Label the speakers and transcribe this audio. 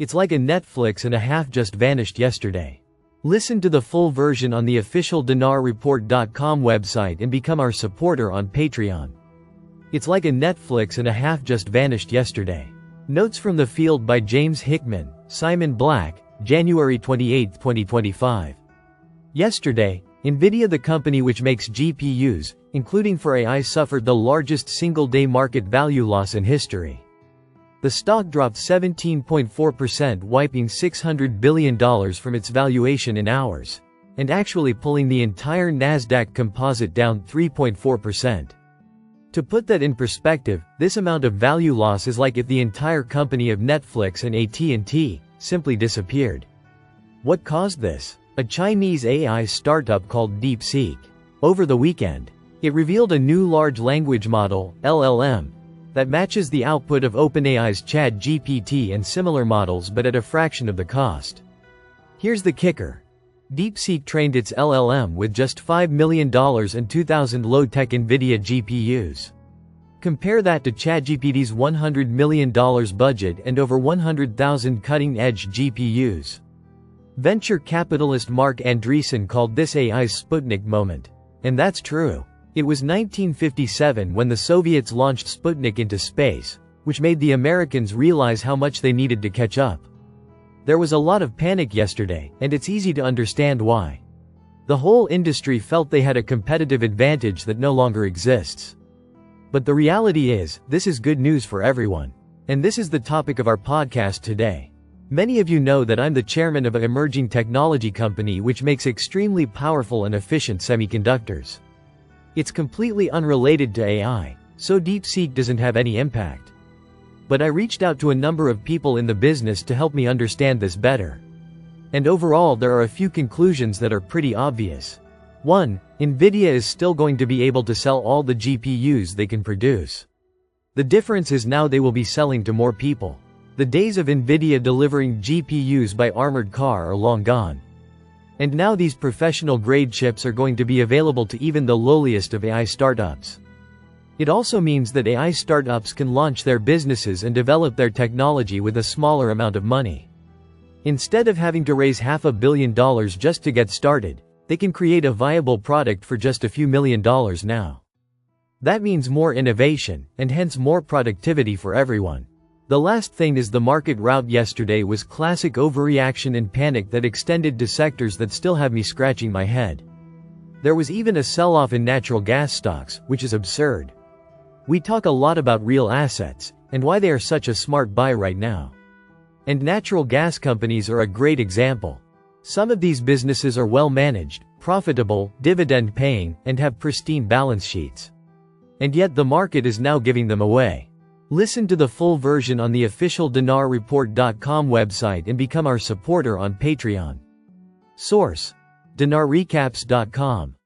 Speaker 1: It's like a Netflix and a half just vanished yesterday. Listen to the full version on the official dinarreport.com website and become our supporter on Patreon. It's like a Netflix and a half just vanished yesterday. Notes from the field by James Hickman, Simon Black, January 28, 2025. Yesterday, Nvidia, the company which makes GPUs, including for AI, suffered the largest single-day market value loss in history. The stock dropped 17.4%, wiping $600 billion from its valuation in hours, and actually pulling the entire Nasdaq Composite down 3.4%. To put that in perspective, this amount of value loss is like if the entire company of Netflix and AT&T simply disappeared. What caused this? A Chinese AI startup called DeepSeek. Over the weekend, it revealed a new large language model, LLM, that matches the output of OpenAI's ChatGPT and similar models but at a fraction of the cost. Here's the kicker. DeepSeek trained its LLM with just $5 million and 2,000 low-tech NVIDIA GPUs. Compare that to ChatGPT's $100 million budget and over 100,000 cutting-edge GPUs. Venture capitalist Mark Andreessen called this AI's Sputnik moment. And that's true. It was 1957 when the Soviets launched Sputnik into space, which made the Americans realize how much they needed to catch up. There was a lot of panic yesterday, and it's easy to understand why. The whole industry felt they had a competitive advantage that no longer exists. But the reality is, this is good news for everyone. And this is the topic of our podcast today. Many of you know that I'm the chairman of an emerging technology company which makes extremely powerful and efficient semiconductors. It's completely unrelated to AI, so DeepSeek doesn't have any impact. But I reached out to a number of people in the business to help me understand this better. And overall, there are a few conclusions that are pretty obvious. 1. NVIDIA is still going to be able to sell all the GPUs they can produce. The difference is now they will be selling to more people. The days of NVIDIA delivering GPUs by armored car are long gone. And now these professional-grade chips are going to be available to even the lowliest of AI startups. It also means that AI startups can launch their businesses and develop their technology with a smaller amount of money. Instead of having to raise $500 million just to get started, they can create a viable product for just a few $1,000,000 now. That means more innovation, and hence more productivity for everyone. The last thing is the market rout yesterday was classic overreaction and panic that extended to sectors that still have me scratching my head. There was even a sell-off in natural gas stocks, which is absurd. We talk a lot about real assets, and why they are such a smart buy right now. And natural gas companies are a great example. Some of these businesses are well managed, profitable, dividend-paying, and have pristine balance sheets. And yet the market is now giving them away. Listen to the full version on the official dinarreport.com website and become our supporter on Patreon. Source: dinarrecaps.com